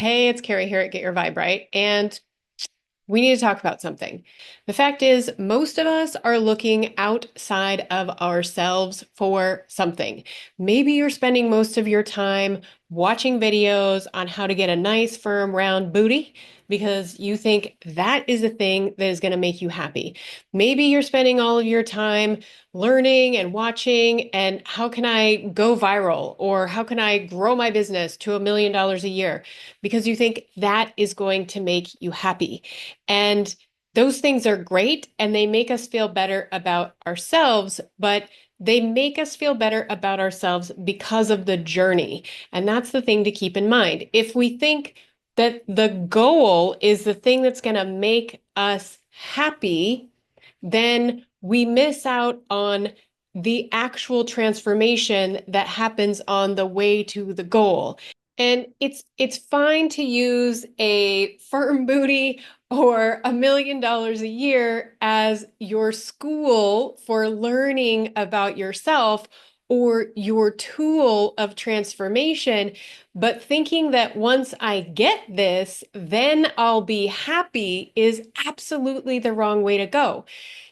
Hey, it's Carrie here at Get Your Vibe Right, and we need to talk about something. The fact is, most of us are looking outside of ourselves for something. Maybe you're spending most of your time watching videos on how to get a nice, firm, round booty because you think that is the thing that is going to make you happy. Maybe you're spending all of your time learning and watching and how can I go viral or how can I grow my business to $1 million a year because you think that is going to make you happy. And those things are great and they make us feel better about ourselves, but they make us feel better about ourselves because of the journey. And that's the thing to keep in mind. If we think that the goal is the thing that's going to make us happy, then we miss out on the actual transformation that happens on the way to the goal. And it's fine to use a firm booty or $1 million a year as your school for learning about yourself or your tool of transformation. But thinking that once I get this, then I'll be happy is absolutely the wrong way to go.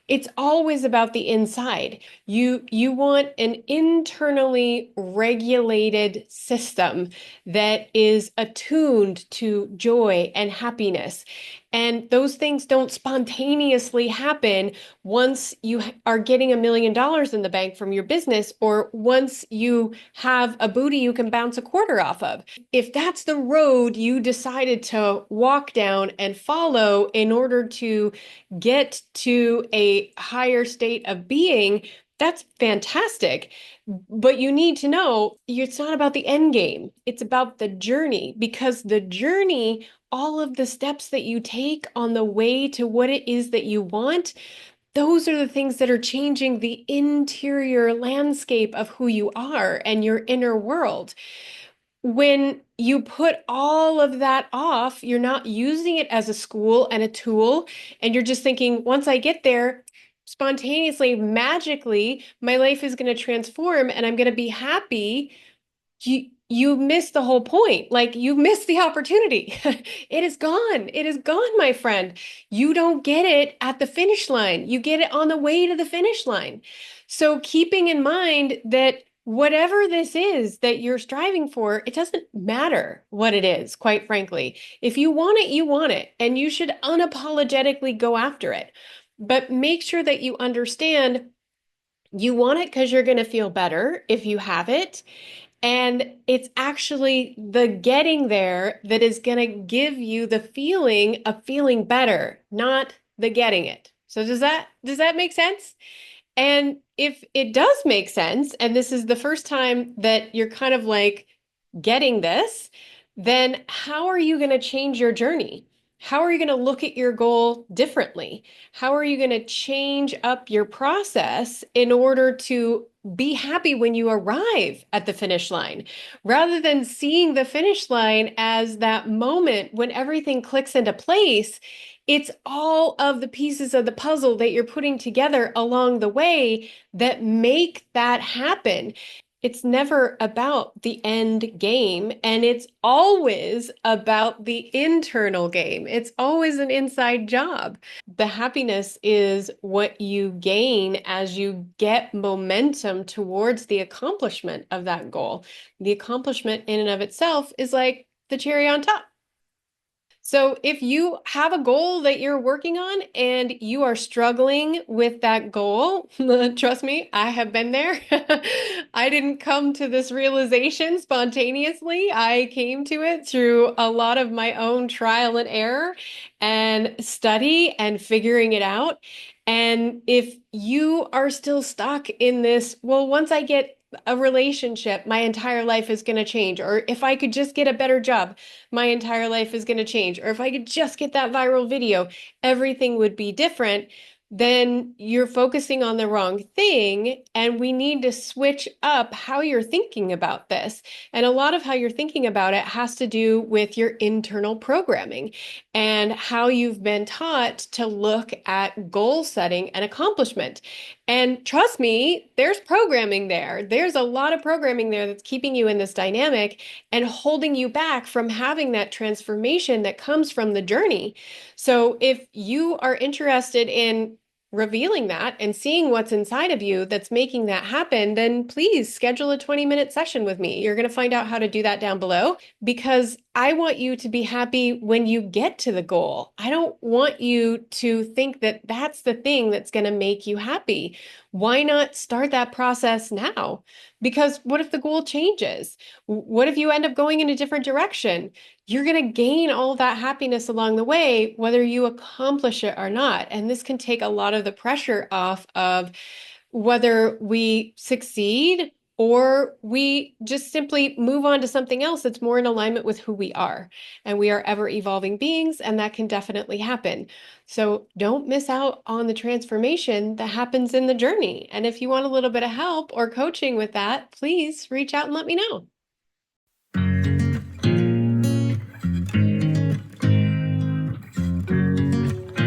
It's always about the inside. You want an internally regulated system that is attuned to joy and happiness. And those things don't spontaneously happen once you are getting $1 million in the bank from your business or once you have a booty you can bounce a quarter off of. If that's the road you decided to walk down and follow in order to get to a higher state of being, that's fantastic. But you need to know it's not about the end game. It's about the journey because the journey, all of the steps that you take on the way to what it is that you want, those are the things that are changing the interior landscape of who you are and your inner world. When you put all of that off, you're not using it as a school and a tool, and you're just thinking, once I get there, spontaneously, magically, my life is going to transform and I'm going to be happy. You missed the whole point. Like you missed the opportunity. It is gone. It is gone, my friend. You don't get it at the finish line. You get it on the way to the finish line. So keeping in mind that whatever this is that you're striving for, it doesn't matter what it is, quite frankly. If you want it, you want it, and you should unapologetically go after it. But make sure that you understand you want it because you're going to feel better if you have it. And it's actually the getting there that is going to give you the feeling of feeling better, not the getting it. So does that make sense? And if it does make sense, and this is the first time that you're kind of like getting this, then how are you going to change your journey? How are you going to look at your goal differently? How are you going to change up your process in order to be happy when you arrive at the finish line, rather than seeing the finish line as that moment when everything clicks into place? It's all of the pieces of the puzzle that you're putting together along the way that make that happen. It's never about the end game, and it's always about the internal game. It's always an inside job. The happiness is what you gain as you get momentum towards the accomplishment of that goal. The accomplishment in and of itself is like the cherry on top. So if you have a goal that you're working on and you are struggling with that goal, trust me, I have been there. I didn't come to this realization spontaneously. I came to it through a lot of my own trial and error and study and figuring it out. And if you are still stuck in this, well, once I get a relationship, my entire life is going to change. Or if I could just get a better job, my entire life is going to change. Or if I could just get that viral video, everything would be different. Then you're focusing on the wrong thing. And we need to switch up how you're thinking about this. And a lot of how you're thinking about it has to do with your internal programming and how you've been taught to look at goal setting and accomplishment. And trust me, there's programming there. There's a lot of programming there that's keeping you in this dynamic and holding you back from having that transformation that comes from the journey. So if you are interested in revealing that and seeing what's inside of you that's making that happen, then please schedule a 20-minute session with me. You're going to find out how to do that down below because I want you to be happy when you get to the goal. I don't want you to think that that's the thing that's going to make you happy. Why not start that process now? Because what if the goal changes? What if you end up going in a different direction? You're going to gain all of that happiness along the way, whether you accomplish it or not. And this can take a lot of the pressure off of whether we succeed or we just simply move on to something else that's more in alignment with who we are. And we are ever evolving beings, and that can definitely happen. So don't miss out on the transformation that happens in the journey. And if you want a little bit of help or coaching with that, please reach out and let me know.